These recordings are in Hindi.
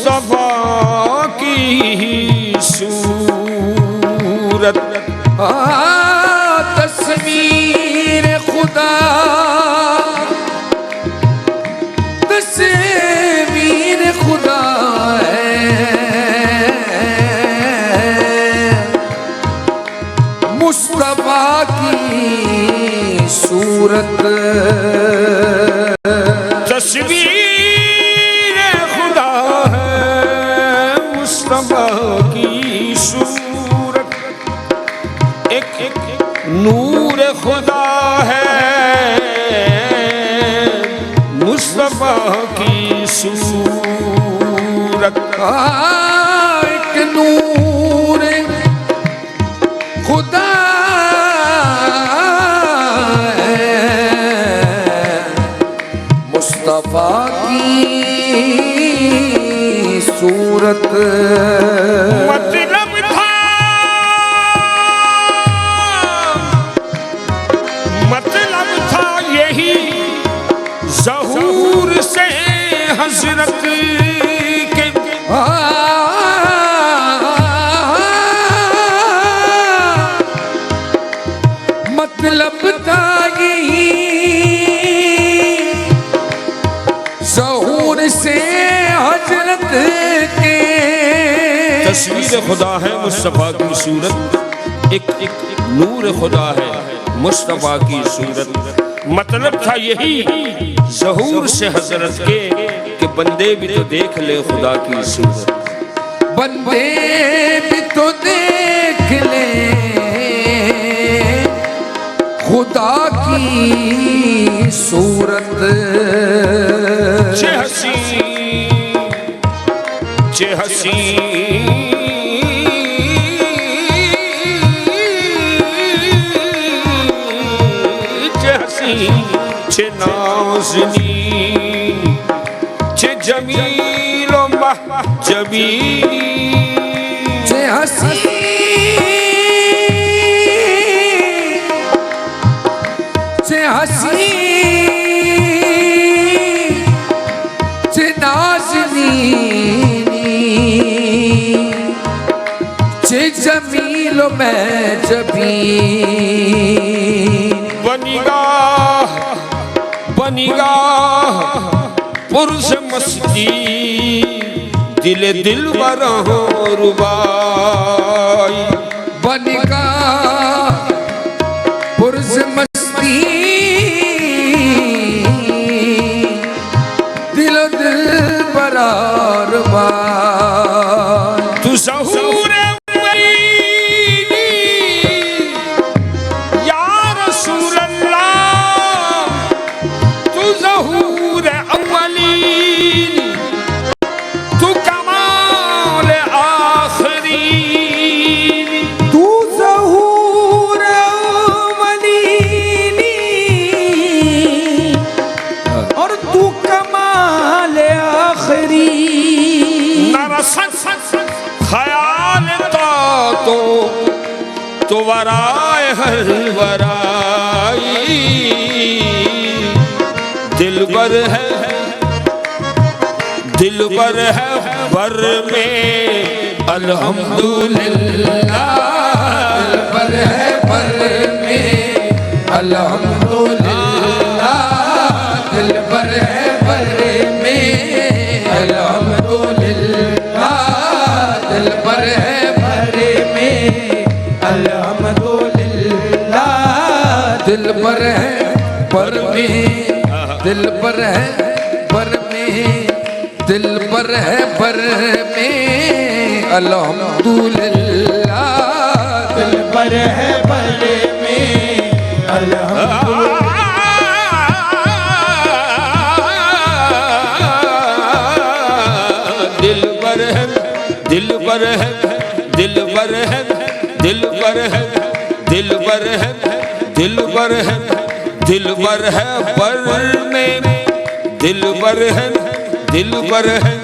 मुस्तफा की सूरत, तस्वीर खुदा, तस्वीर खुदा है, मुस्तफा की सूरत, तस्वीर खुदा है, मुस्तफा की सूरत, एक नूर खुदा है, मुस्तफा की सूरत, एक नूर खुदा मुस्तफा की सूरत। मतलब था यही ज़हूर से हज़रत के, मतलब था यही ज़हूर से हज़रत के। तस्वीर खुदा है मुस्तफा की सूरत, एक नूर खुदा है मुस्तफा की सूरत। मतलब था यही ज़हूर से हज़रत के कि बंदे भी तो देख ले खुदा की सूरत, बंदे भी तो देख ले खुदा की सूरत। चे हसी, चे हसी, चे हसी, चे नाज़नी, चे जमील व महजबीनी, चे हसी, चे हसी, चे नाज़नी, चे जमील व महजबीनी। बनिगाह, बनिगाह पुरज़ मस्ती, दिल दिलबर हो रुबाई। बनिगाह पुरज़ मस्ती, दिल दिलबर रुबाई। तू ज़हूर तो वराए हर वराई, दिलबर है, दिलबर है बर में अल्हम्दुलिल्लाह, दिलबर है बर में अल्हम्दुलिल्लाह, दिलबर है बर में अल्हम्दुलिल्लाह, दिलबर है बर में अल्हम्दुलिल्लाह, दिलबर है पर में, दिलबर है पर में, दिलबर है पर में अल्हम्दुलिल्लाह, दिलबर है पर में अल्हम्दुलिल्लाह। दिलबर है, दिलबर है, दिलबर है, दिलबर है, दिलबर है, दिलबर है, दिलबर है पर में, दिलबर है, दिलबर है,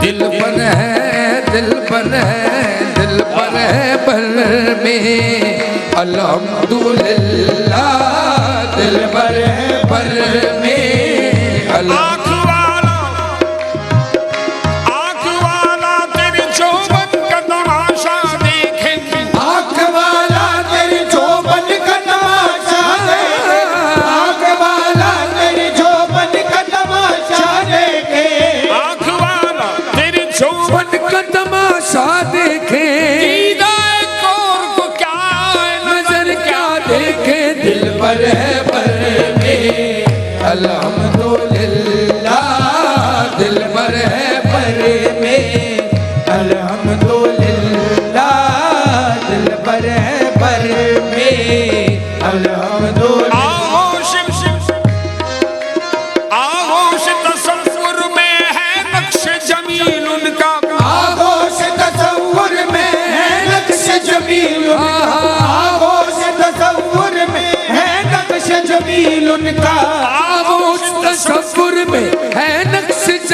दिलबर है, दिलबर है, दिलबर है पर में अल्हम्दुलिल्लाह, दिलबर है पर में अल्हम्दुलिल्लाह।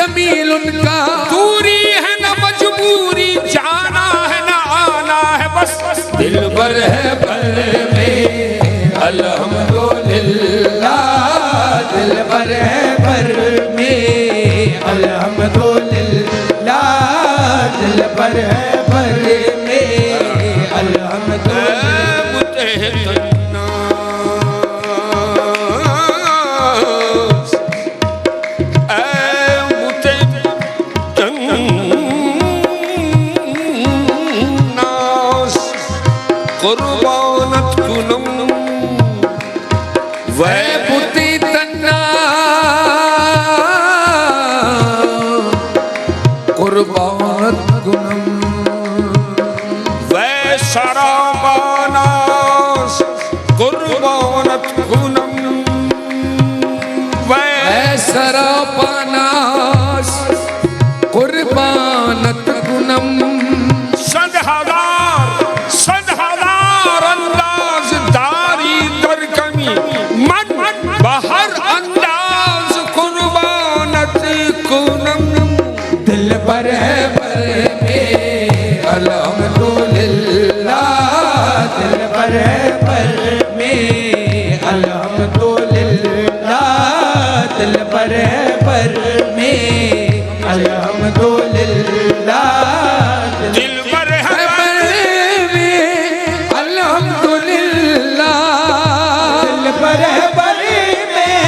जमील उनका, दूरी है न मजबूरी, जाना है न आना है, बस दिल भर है पर में अल्हम्दुलिल्लाह, दिल भर है पर में अल्हम्दुलिल्लाह, दिल भर है पर में अल्हम्दुलिल्लाह। कुर्बानत कुनम वै पुती तन्ना, कुर्बानत कुनम वै शराबानास, कुर्बानत कुनम वै सरापानास, कुर्बानत कुनम। सद हजार अंदाज दारी दर कमी, मन बहर अंदाज कुर्बानत कुनम। दिल पर है पर में अल्हम्दुलिल्लाह, दिल पर है पर में अल्हम्दुलिल्लाह, दिल पर है पर में अल्हम्दुलिल्लाह, दिल पर है पर में अल्हम्दुलिल्लाह, दिल पर है पर में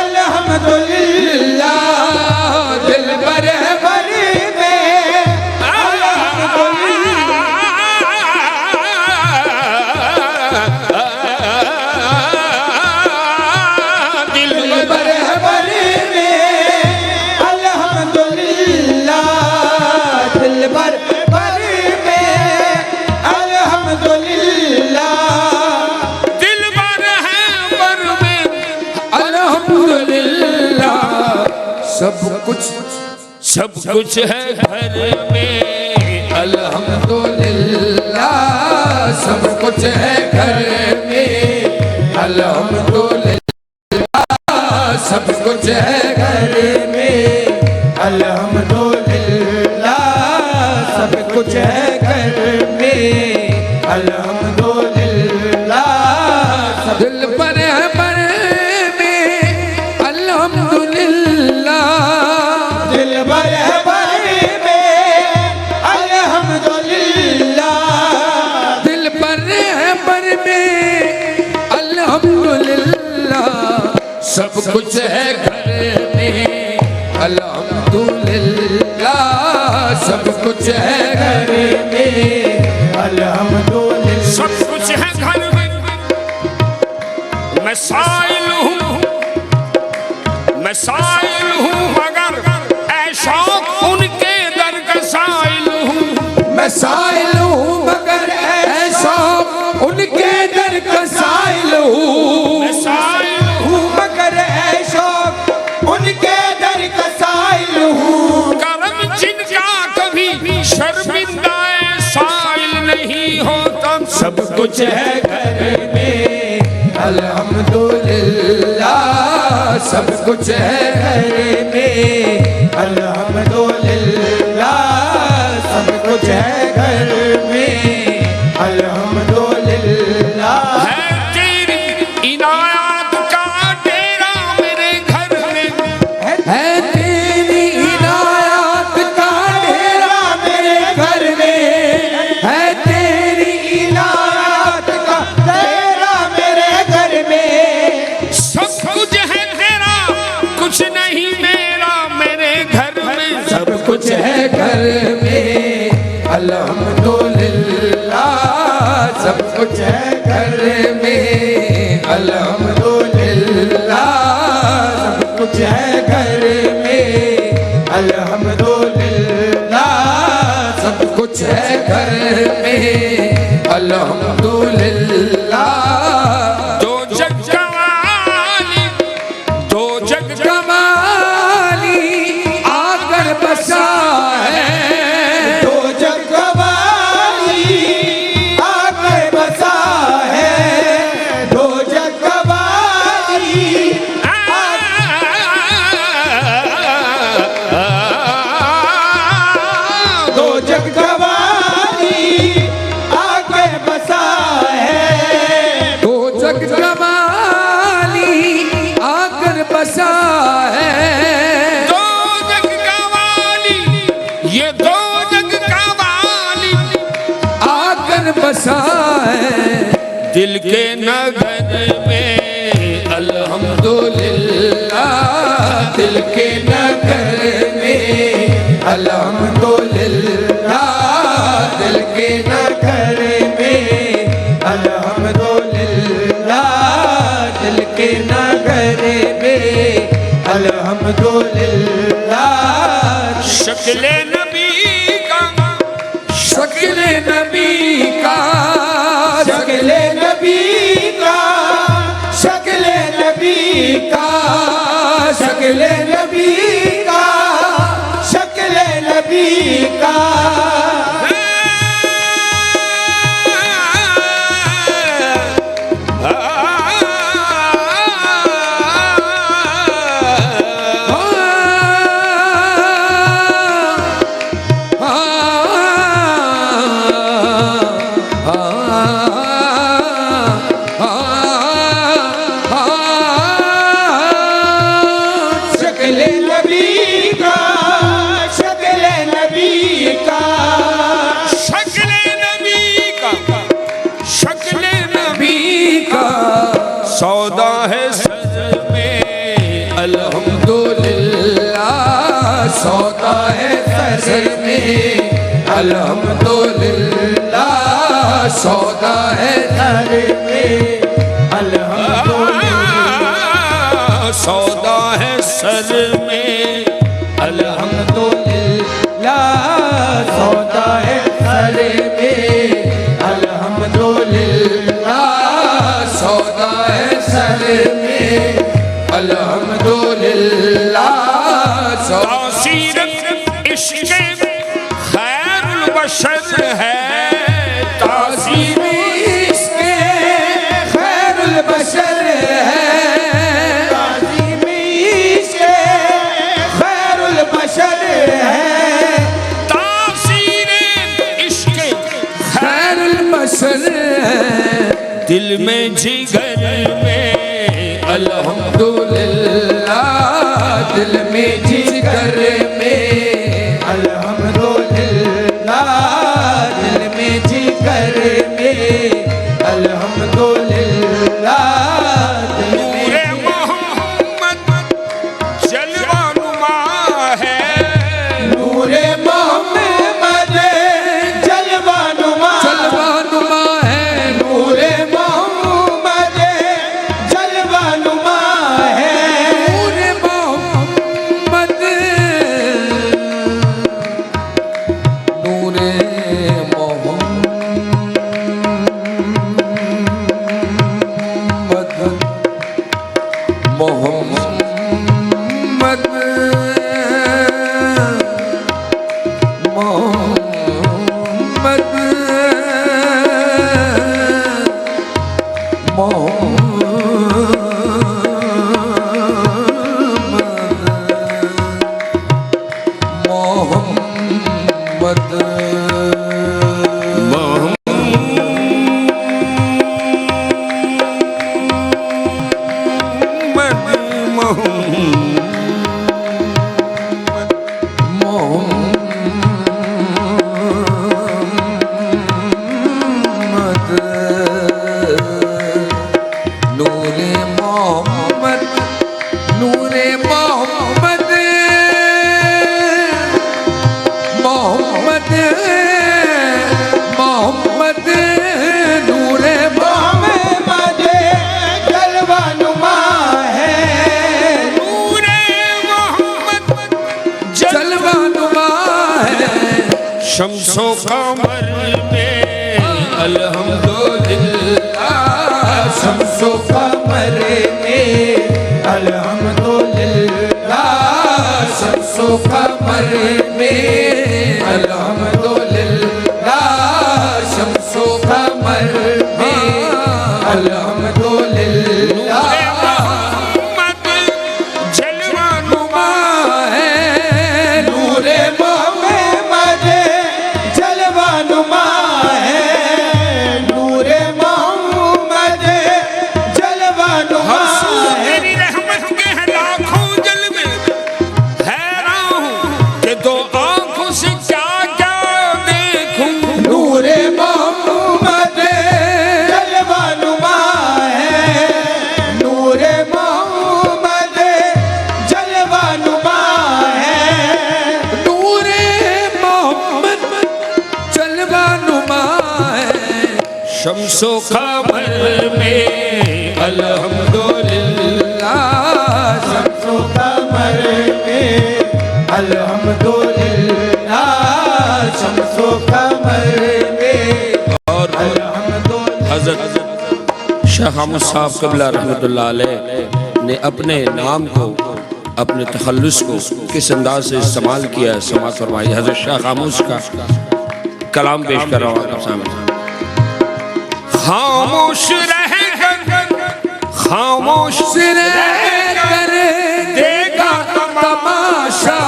अल्हम्दुलिल्लाह, दिल पर है पर में दिल पर है पर में अल्हम्दुलिल्लाह, दिल पर में अल्हम्दुलिल्लाह, दिल पर है पर में अल्हम्दुलिल्लाह। सब कुछ है घर में अल्हम्दुलिल्लाह, सब कुछ है घर में अल्हम्दुलिल्लाह, सब कुछ है घर में अल्हम्दुलिल्लाह, सब कुछ है घर में अल्हम्दुलिल्लाह। दिल पर है पर में अल्हम्दुलिल्लाह, दिल पर है पर में अल्हम्दुलिल्लाह, दिल पर है पर में अल्हम्दुलिल्लाह, सब कुछ है घर में अल्हम्दुलिल्लाह, सब कुछ है घर में अल्हम्दुलिल्लाह। सब कुछ है घर में, मैं साइल हूँ मगर ऐ शौक उनके दर का साइल हूँ। मैं साइल हूँ मगर ऐ शौक उनके दर का साइल हूँ। मैं साइल हूँ मगर ऐ शौक उनके दर का साइल हूँ। करम जिनका कभी शर्मिंदा साइल नहीं होता। सब कुछ है घर में अल्हम्दुलिल्लाह, सब कुछ है घर में अल्हम्दुलिल्लाह, सब कुछ है घर में अल्हम्दुलिल्लाह। है तेरी इनायत का डेरा मेरे घर में, है तेरी इनायत का डेरा मेरे घर में, है तेरी इनायत का डेरा मेरे घर में। सब कुछ है तेरा कुछ नहीं मेरा मेरे घर में। सब कुछ है घर में अल्हम्दुलिल्लाह, सब कुछ है घर में अल्हम्दुलिल्लाह, सब कुछ है घर में अल्हम्दुलिल्लाह, सब कुछ है घर में अल्हम्दुलिल्लाह। दो जग कमाली, दो जग कमाली आकर बसा है, दो जग कमाली आकर बसा है, दो जग कमाली जग का वाली आकर बसा है। दो जग का वाली, ये दो जग का वाली आकर बसा है। दिल के नगर में अल्हम्दुलिल्लाह, दिल के नगर में अल्हम्दुलिल्लाह, दिल के नगर में अल्हम्दुलिल्लाह, दिल के नगर में अल्हम्दुलिल्लाह। शक्ले नबी का, शक्ले नबी का, शक्ले नबी का, शक्ले नबी का, शक्ले नबी का, शक्ले नबी का। शक्ले नबी का, शक्ले नबी का, शक्ले नबी का, शक्ले नबी का। सौदा है सर में अल्हम्दुलिल्लाह, सौदा है सर में अल्हम्दुलिल्लाह, सौदा है सर में अल्हम्दुलिल्लाह, सौदा है सर में अल्हम्दुलिल्लाह, सौदा है सर में अल्हम्दुलिल्लाह, सौदा है सर में अल्हम्दुलिल्लाह। तासीरत इश्क़ खैरुल बशर है, तासीर इश्क़ खैरुल बशर है, ताज़ीम इश्क़ खैरुल बशर है, तासीर इश्क़ खैरुल बशर है। दिल में जिगर में अल्हम्दुलिल्लाह, दिल में जिगर में अल्हम्दुलिल्लाह, दिल में जिगर में अल्हम्दुलिल्लाह, दिल नूरे में मोहम्मद जलवा नुमा है, नूरे मोहम्मद जलवा नुमा, जलवा नुमा है। नूरे मोहम्मद जलवा नुमा है, नूरे मोहम्मद, नूरे मोहम्मद, मोहम्मद, नूरे मोहम्मद, नूरे मोहम्मद, मोहम्मद, मोहम्मद, नूरे मोहम्मद जलवा नुमा है, नूरे मोहम्मद जलवा नुमा है। शम्सो कमर में अल्हम्दुलिल्लाह, शम्सो कमर में अल्हम्दुलिल्लाह, शम्सो कमर में अल्हम्दुलिल्लाह, शम्सो कमर में अल्हम्दुलिल्लाह। मोहम्मद जलवा नुमा है, नूरे मोहम्मद जलवा नुमा है, नूरे मोहम्मद शम्सो कमर में अल्हम्दुलिल्लाह, शम्सो कमर में अल्हम्दुलिल्लाह, शम्सो कमर में और अल्हम्दुलिल्लाह। हज़रत शाह हमद साहब क़िबला रहमतुल्लाह अलैह ने अपने नाम को, अपने तखल्लुस को किस अंदाज से इस्तेमाल किया, समाअत फरमाई। हज़रत शाह खामोश का कलाम पेश कर रहा हूँ आपके सामने। खामोश रह कर, खामोश रह कर देखा तमाशा,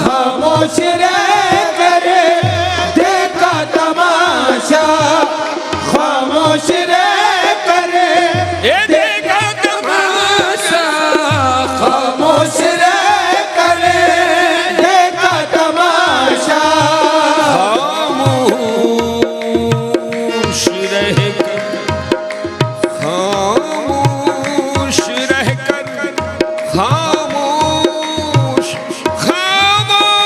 खामोश रह कर देखा तमाशा, खामोश रह कर देखा तमाशा, खामोश रह कर देखा तमाशा, खामोश रह कर, खामोश रह कर, खामोश, खामोश,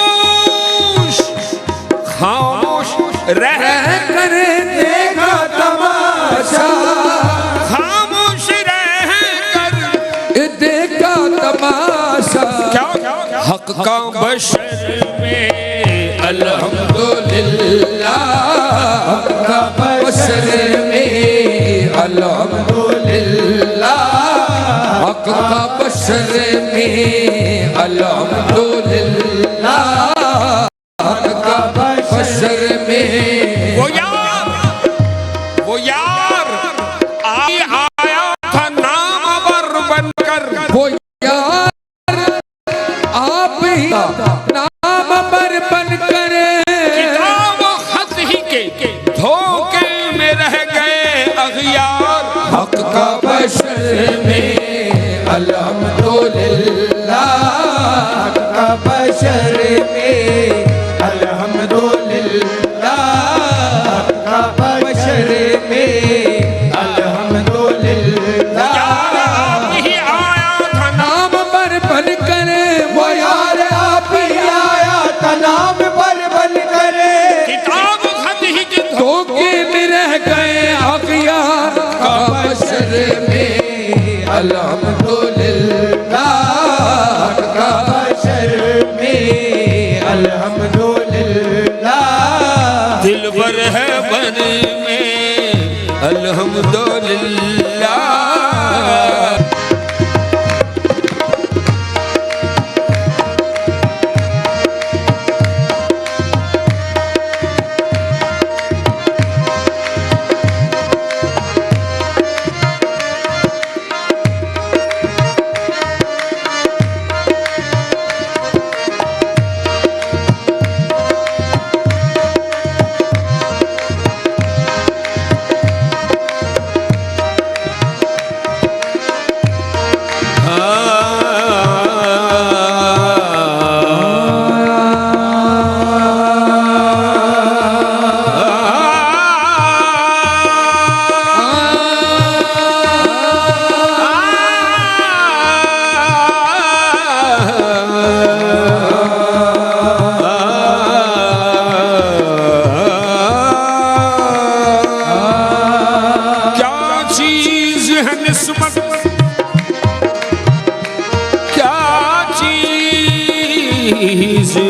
खामोश रह कर देखा तमाशा, खामोश रह कर देखा तमाशा। हक का बशर में अल्हम्दुलिल्लाह, हक का बशर में अल्हम्दुलिल्लाह, हक का बशर में अल्हम्दुलिल्लाह, हक का बशर में। वो यार आया था नाम बर बनकर, वो यार आप ही नाम पर बनकर किताब खत ही के धोखे में रह गए अगियार। हक का बशर में अल्हम्दुलिल्लाह, हक का बशर में अल्हम्दुलिल्लाह, हक का बशर में अल्हम्दुलिल्लाह। यार आप ही आया था नाम पर बनकर, वो यार आप ही आया था नाम पर बनकर, किताब खत ही के धोखे में रह गए अगियार। का बशर में अल्हम्दुलिल्लाह, का बशर में अल्हम्दुलिल्लाह। दिलबर है बन में अल्हम्दुलिल्लाह।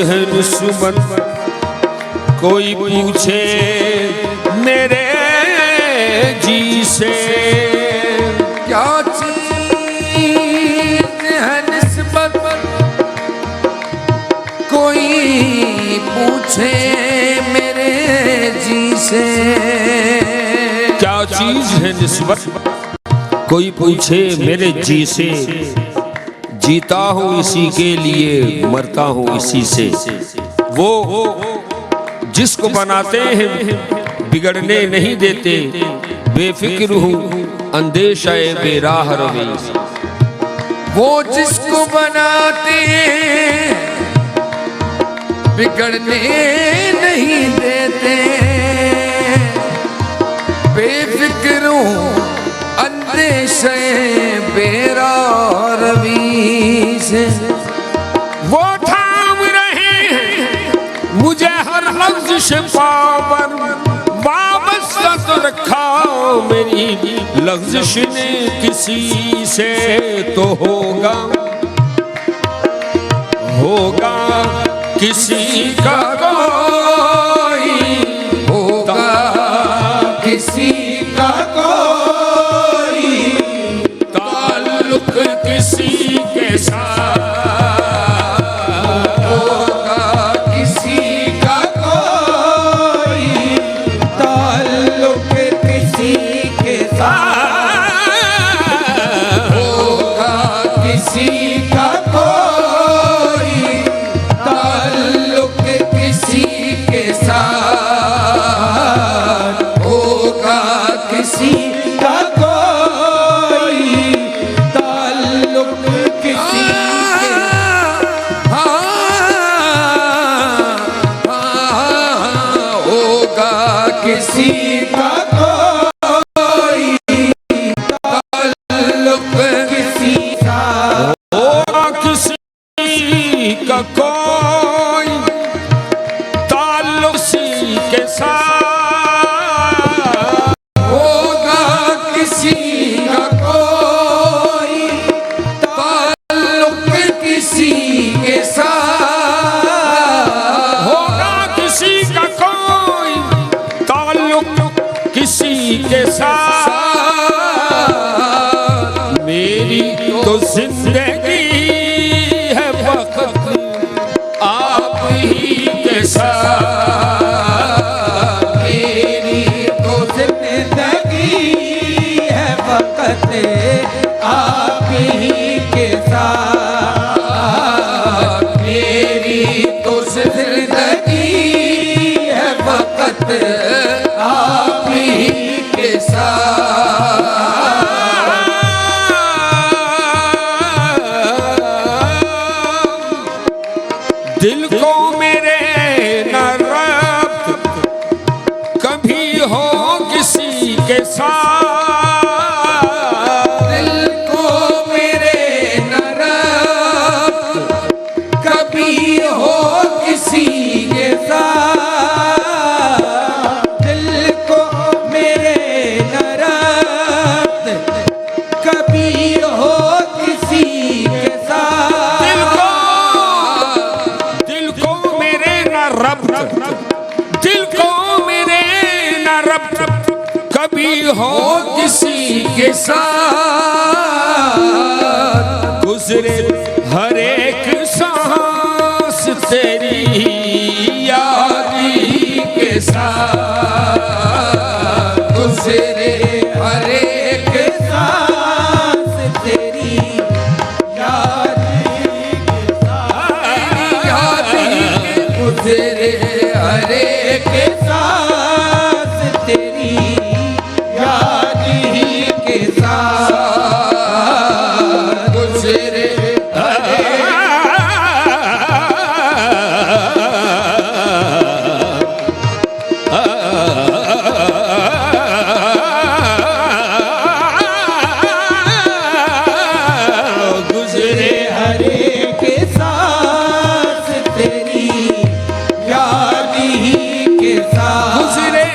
है दुश्मन कोई पूछे मेरे जी से क्या चीज है निस्बत, कोई पूछे मेरे जी से। क्या चीज है निस्बत कोई पूछे मेरे जी से, जीता हूँ इसी के लिए मरता हूँ इसी से। वो जिसको बनाते हैं बिगड़ने नहीं देते, बेफिक्र हूँ अंदेशा बेराह रवि। वो जिसको बनाते बिगड़ने नहीं देते, बेफिक्र हूँ अंदेशा बेराह रवि से। वो थाम रहे हैं मुझे हर लफ्ज से पावर, वाबस्ता तो रखा मेरी लफ्ज़िश ने किसी से तो होगा किसी का कोई, होगा किसी का कोई, ताल्लुक किसी के साथ, होगा किसी का कोई, ताल्लुक किसी के साथ, होगा किसी का कोई, ताल्लुक किसी के साथ, होगा किसी का कोई, ताल्लुक किसी के होगा किसी का कोई, ताल्लुक किसी का होगा किसी का कोई, ताल्लुक किसी के साथ, होगा किसी का कोई, ताल्लुक किसी के साथ, होगा किसी का कोई, ताल्लुक किसी के साथ। मेरी तो जिंदगी है वक्त आप ही के साथ, मेरी तो जिंदगी है वक्त आप ही के साथ, मेरी तो जिंदगी है वक्त आप ही के साथ। दिल को मेरे न रब्त कभी हो किसी के साथ, दिल को मेरे न रब्त कभी हो किसी के साथ, दिल को मेरे न रब्त कभी हो किसी के साथ, दिल को मेरे न रब्त, दिल को मेरे न रब्त कभी हो किसी के साथ। गुजरे हर एक सांस तेरी याद ही के साथ, गुजरे हर एक सांस तेरी याद के साथ, गुजरे हर एक सांस तेरी याद ही के साथ, गुजरे हर गुजरे हर एक सांस तेरी याद ही के साथ, गुजरे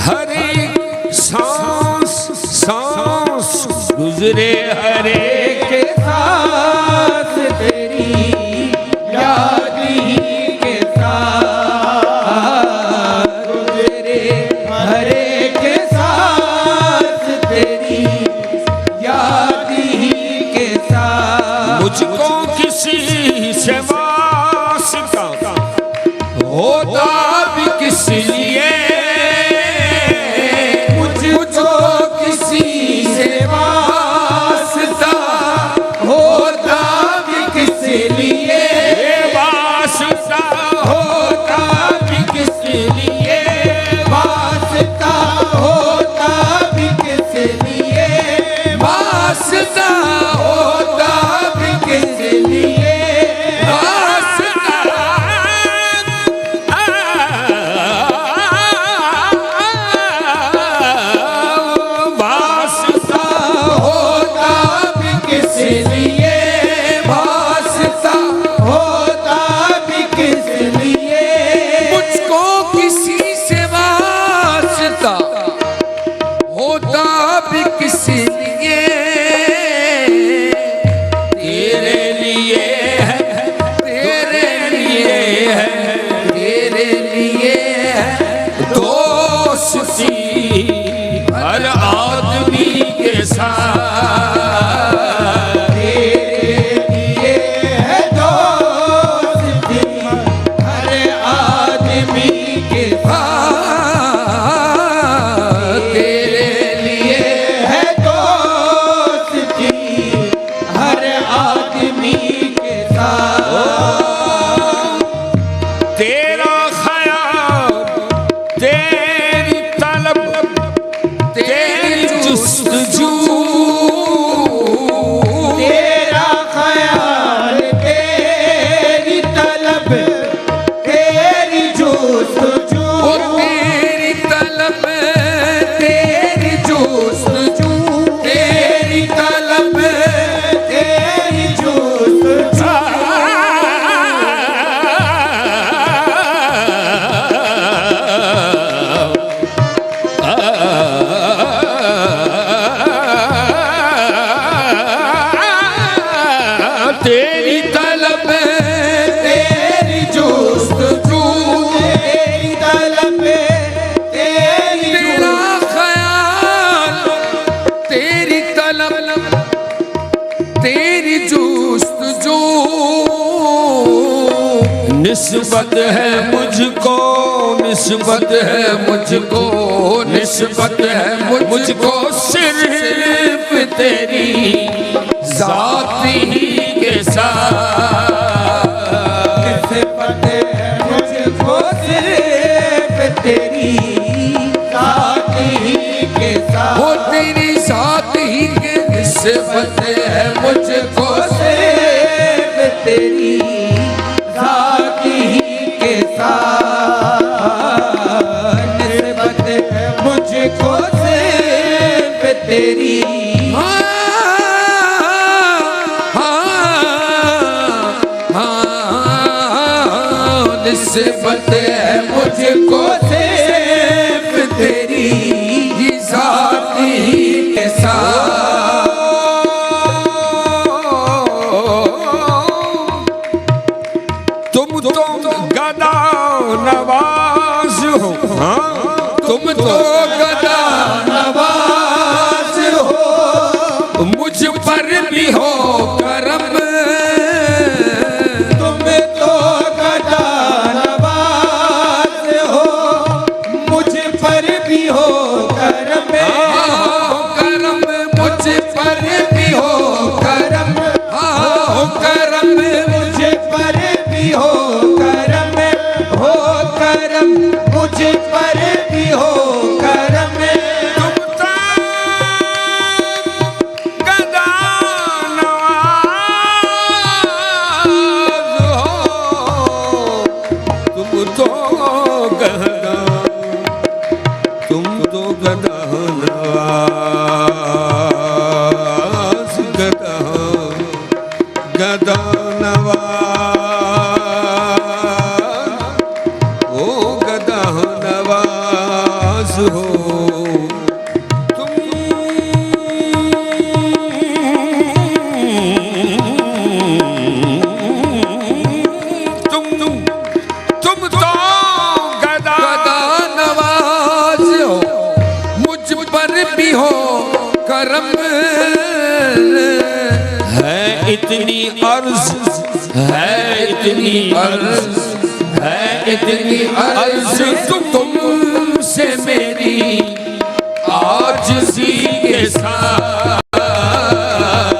हर एक सांस सांस, गुजरे हर एक के सांस तेरी याद ही के साथ, गुजरे हर एक सांस तेरी याद ही के साथ। मुझको किसी से वास्ता होता भी किस लिए, मुझको किसी से वास्ता होता भी किसी लिए तेरे लिए है, तेरे लिए है, तेरे लिए है दोस्ती हर आदमी के साथ, तेरे लिए है दोस्ती हर आदमी के साथ, तेरे लिए है दोस्ती हर आदमी के साथ। तेरा ख्याल, तेरी तलब, तेरी जुस्तजू, तेरा ख्याल, तेरी तलब, तेरी जुस्तजू, तेरी तलब, तेरी जुस्तजू, तेरी तलब, तेरी जुस्तजू। तेरी तलब, तेरी जुस्तजू, तेरी तलब, तेरी तेरा ख्याल, तेरी तलब, तेरी जुस्तजू। निस्बत है मुझको, निस्बत है मुझको, निस्बत है मुझको सिर्फ तेरी जात ही के साथ, निस्बत है मुझको सिर्फ तेरी जात ही के साथ, वो तेरी जात ही के निस्बत है मुझको सिर्फ तेरी जात ही के साथ, निस्बत है मुझको सिर्फ तेरी निस्बत है मुझको सिर्फ तेरी जात ही के साथ। तुम तो गदा नवाज हो, हाँ तुम तो गदा नवाज हो, मुझ पर भी हो करम, तुम तो गदा नवाज हो, मुझ पर भी हो करम, करम मुझ पर भी हो करम, करम मुझ पर भी हो करम, हो करम मुझ पर भी हो करम। तुम तो गदा नवाज हो, तुम तो गदा, तुम तो गदा नवाज, गदा गदा नवाज, ओ गदा नवाज हो तुम। तुम तो गदा नवाज हो, मुझ पर भी हो करम, है इतनी अर्ज, है इतनी अर्ज, है इतनी अर्ज तुमसे मेरी आजिज़ी के साथ,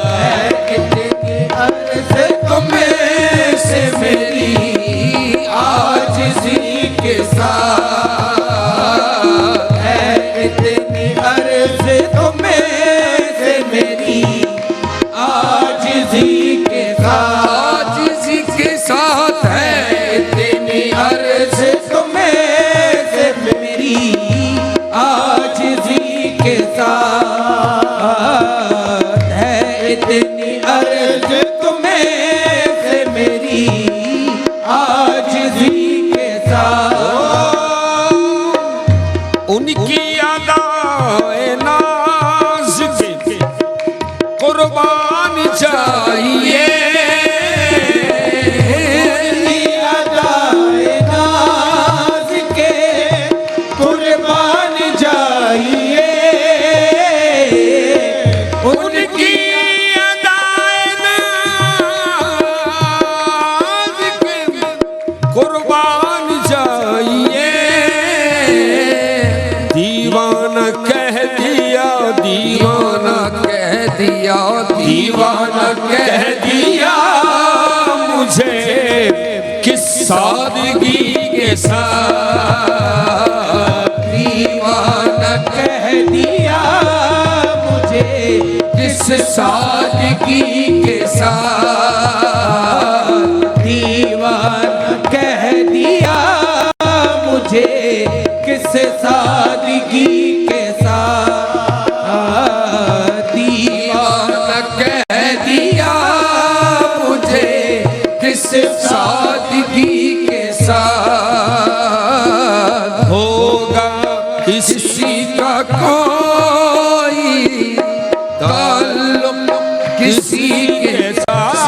है इतनी अर्ज तुमसे मेरी आजिज़ी के साथ, है इतनी अर्ज तुमसे मेरी आजिज़ी के साथ, आजिज़ी के साथ है इतनी अर्ज तुमसे मेरी आजिज़ी के साथ, है इतनी अर्ज तुमसे मेरी आजिज़ी के साथ। उनकी अदाए ना दीवाना कह दिया दीवाना कह दिया मुझे किस सादगी के साथ। दीवाना कह दिया मुझे किस सादगी के साथ। दीवाना कह दिया मुझे किस सादगी के साथ। दीवाना कह दिया मुझे किस सादगी के साथ। होगा किसी का कोई ताल्लुक किसी के साथ।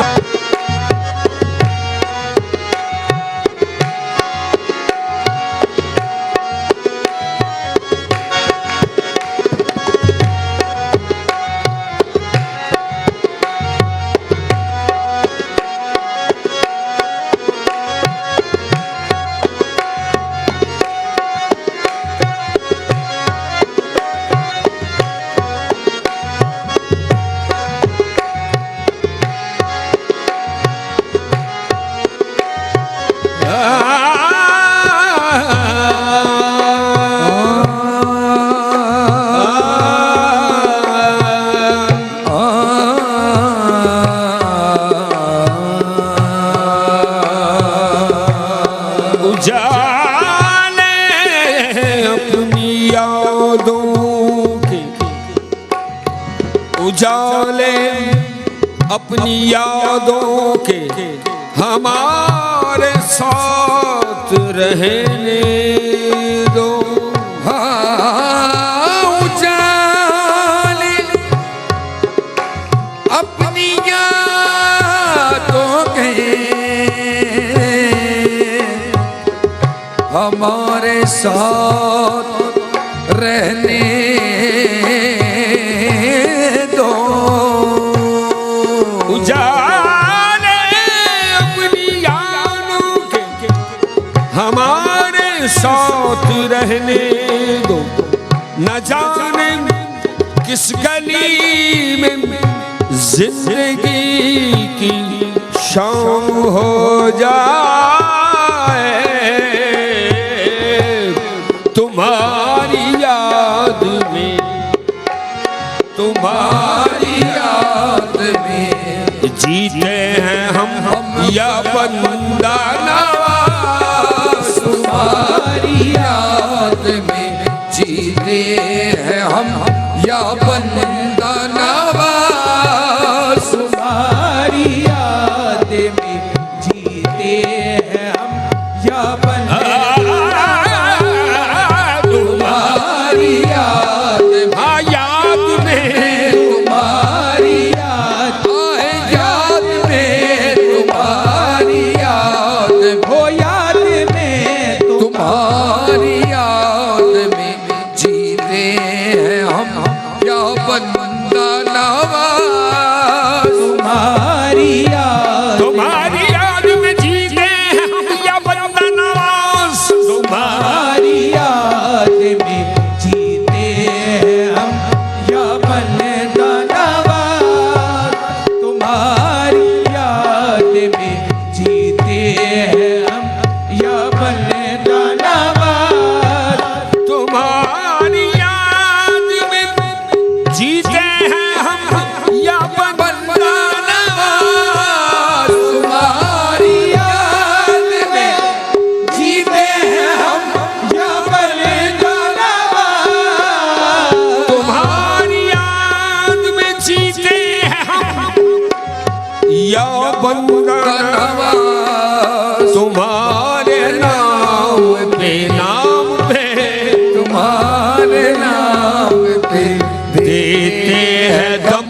उजाले अपनी यादों के हमारे साथ रहने दो। उजाले अपनी यादों के हमारे साथ रहने दो। उजाले अपनी यादों के हमारे साथ रहने दो। न जाने किस गली में जिंदगी की शाम हो जाए। तुम्हारी याद में तुम्हारी याद में जीते हैं हम या बंदा नवाज। तुम्हारी याद में जीते हैं हम या बंदा नवाज। तुम्हारी याद में जीते हैं हम या बंदा नवाज। तुम्हारी याद में तुम्हारी याद याद में तुम्हारी याद हो याद में तुम्हारी याद में जीते हैं हम या बंदा नवाज। तुम्हारी याद में जीते हैं हम या बंदा नवाज। तुम्हारी याद में जीते हैं हम या बंदा नवाज। तुम्हारी याद में जीते हैं हम या बंदा नवाज। तुम्हारी याद में जीते हैं हम या बंदा नवाज। तुम्हारी याद में जीते हैं हम या बंदा नवाज। तुम्हारी याद में जीते हैं हम या बंदा नवाज। तुम्हारे नाम पे तुम्हारे नाम पे देते हैं दम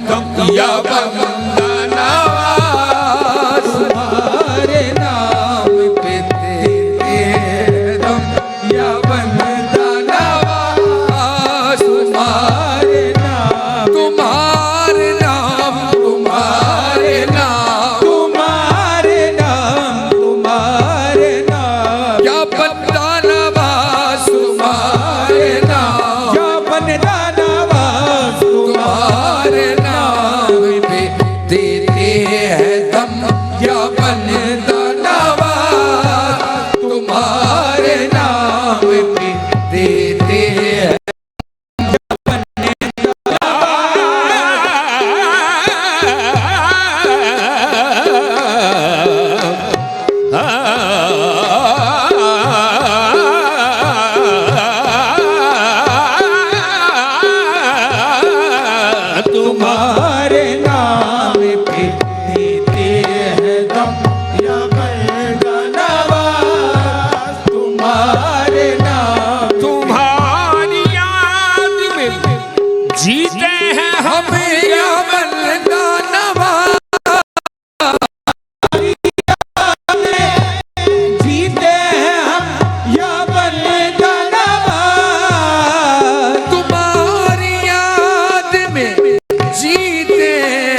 या बंदा नवाज। तुम्हारे नाम पे देते हैं दम या बंदा नवाज। तुम्हारे नाम तुम्हारे नाम तुम्हारे नाम तुम्हारे नाम तुम्हारे नाम या बंदा नवाज। तुम्हारे नाम या बंदा नवाज। जीते हैं हम या बंदा नवाज, जीते हैं हम या बंदा नवाज, तुम्हारी याद में जीते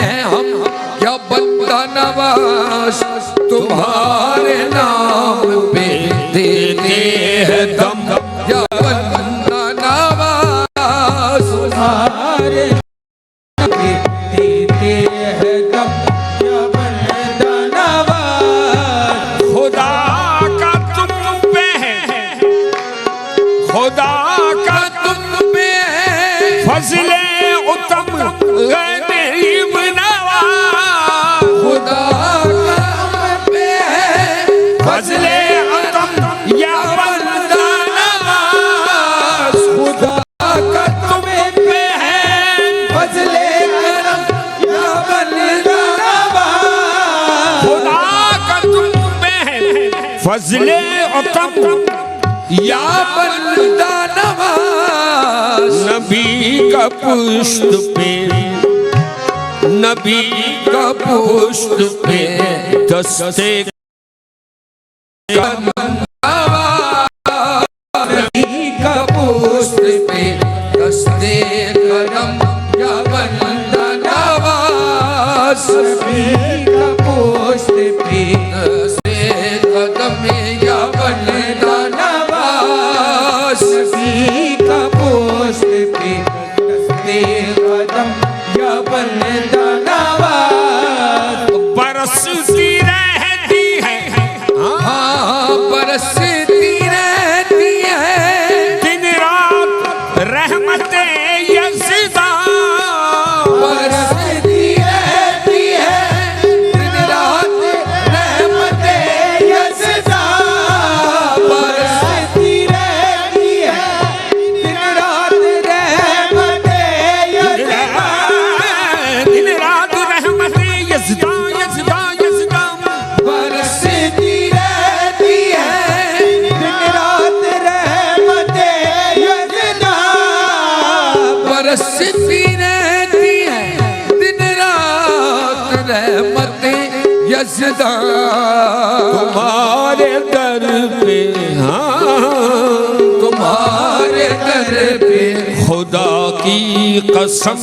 हैं हम या बंदा नवाज, तुम्हारे नाम पे देते हैं दम या बंदा नवाज, तुम्हारे नाम पे देते हैं दम या बंदा नवाज। खुदा का तुम पे है, खुदा का तुम पे है फजले उत्तम गरीब नवाज, खुदा का तुम पे है फजले उत्तम या बंदा नवाज, खुदा का तुम पे है फजले करम या बंदा नवाज, खुदा का तुम पे है फजले उत्तम या बंदा नवाज। नबी का पुष्ट पे, नबी का पुष्ट पे दस्ते नबी का पुष्ट पे दस्ते करम या बंदा नवाज, नबी का पुष्ट पे दस्ते कदम या बंदा नवाज, नबी का पुष्ट पे दस्ते कदम या बंदा नवाज। बरसती रहती है, हाँ बरसती रहती है दिन रात रहमते यज़दा, बरसती रहती है दिन रात रहमते यज़दा, बरसती रहती है दिन रात रहमते यज़दा, दिन रात रहमते यज़दा यज़दा यज़दा, बरसती रहती है दिन रात रहमते यज़दा, बरसती रहती है दिन रात रहमते यज़दा। तुम्हारे दर पे, हाँ तुम्हारे दर पे खुदा की कसम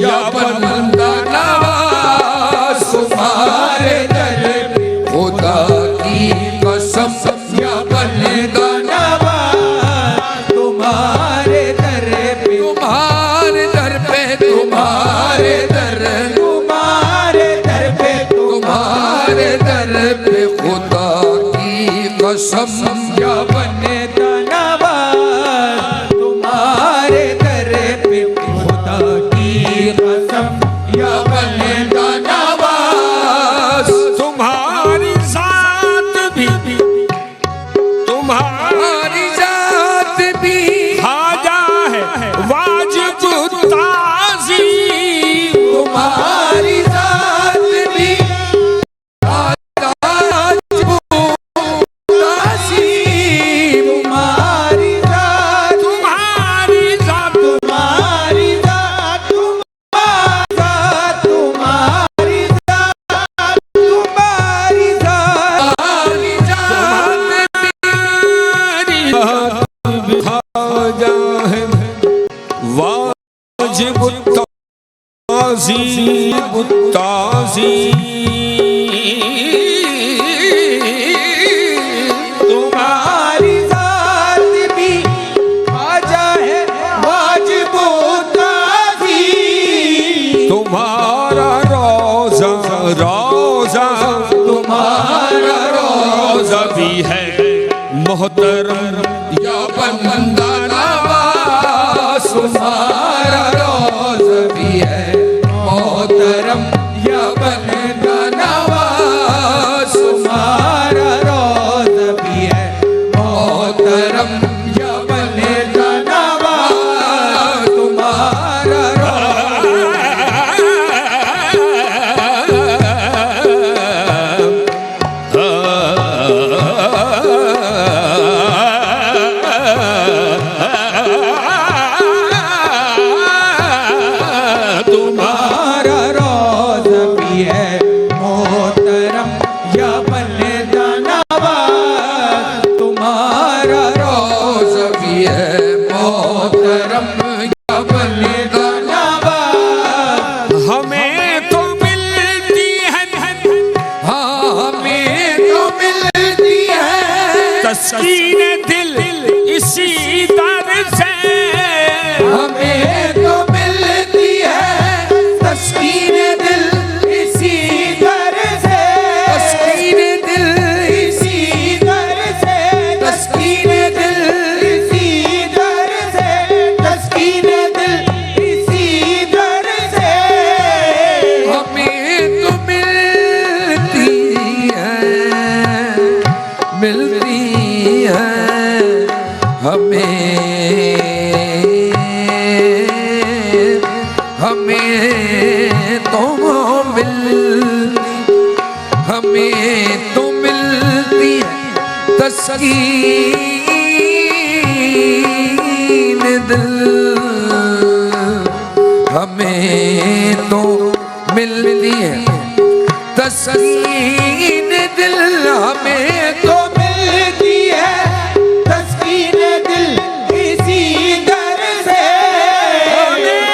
या बंदा नवाज, तुम्हारे दर पे खुदा की कसम या बंदा नवाज, तुम्हारे दर पे, तुम्हारे दर पे, तुम्हारे दर, तुम्हारे दर पे, तुम्हारे दर पे खुदा की कसम या बंदा नवाज, तुम्हारे दर पे खुदा की कसम या बंदा नवाज। तुम्हारी जात भी, तुम्हारी हमारी जात भी खाजा है वाजिब ताज़ीम, तुम्हारी जात भी ताज़ीम, तुम्हारी जात, तुम्हारी जात, तुम्हारी जात, तुम्हारी जात, तुम्हारी जात, तुम्हारी जात तुम्हारी खाजा है वाजिब ताज़ीम तुम्हारी जात भी खाजा है वाजिब ताज़ीम, तुम्हारा रोज़ा रोज़ा तुम्हारा रोज़ा भी है मोहतरम या बंदा नवाज, तुम्हारा रोज़ा भी है मोहतरम या बंदा नवाज, तुम्हारा रोज़ा भी है मोहतरम या बंदा नवाज, तुम्हारा आ हमें तो मिलती है तस्कीन दिल, हमें तो मिलती है तस्कीन दिल, हमें तो मिलती है तस्कीन दिल इसी दर से, हमें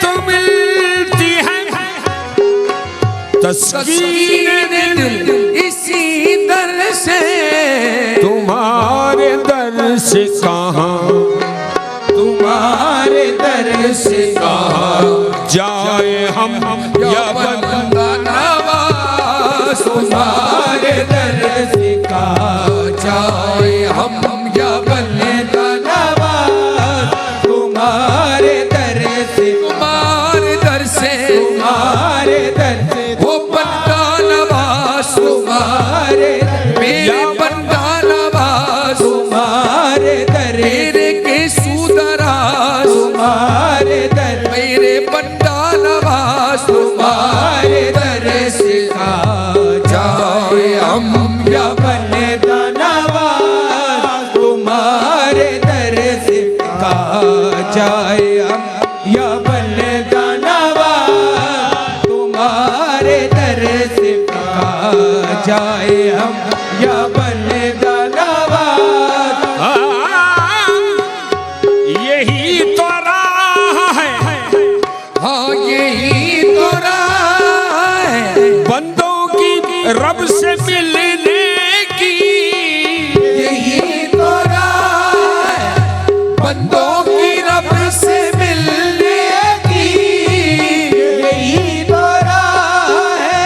तो मिलती है तस्कीन दिल इसी दर से, तुम्हारे दर से कहाँ, तुम्हारे दर से कहाँ जाए हम या बंदा नवाज, तुम्हारे दर से कहाँ जाए हम या बंदा नवाज, तुम्हारे दर से, तुम्हारे दर से, तुम्हारे दर से वो बंदा नवाज, तुम्हारे मेरे बंदा नवाज, तुम्हारे दर मेरे के सुदराज, तुम्हारे दर मेरे बंदा नवाज, तुम्हारे दर से आ जाए हम या बंदा नवाज, तुम्हारे दर से आ जाए हम या बंदा नवाज, तुम्हारे दर से आ जाए हम या बंदा नवाज। यही तो राह है, हाँ यही तो राह है बंदों की रब से मिलने की, यही तो राह है बंदों की रब से मिलने की, यही तो राह है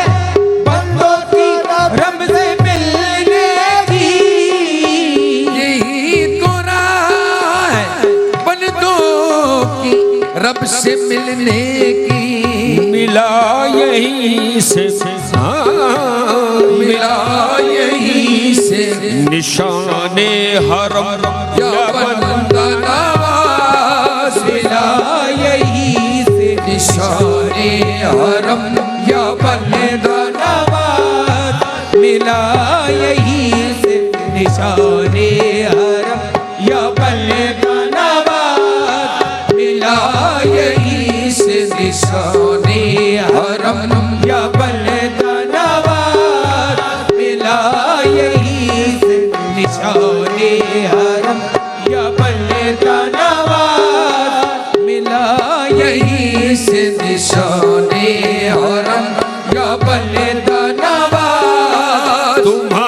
बंदों की रब से मिलने की, यही तो राह है बंदों की रब से मिलने की, मिला यहीं से मिला यहीं से निशाने हरम या बंदा नवाज, मिला यहीं से निशाने हरम या बंदा नवाज, मिला यहीं से निशाने हरम या बंदा नवाज, मिला यहीं से निशाने हरम या बंदा नवाज, मिला यहीं से निशाने हरम या बंदा नवाज, मिला यहीं से निशाने हरम या बंदा नवाज, तुम्हारे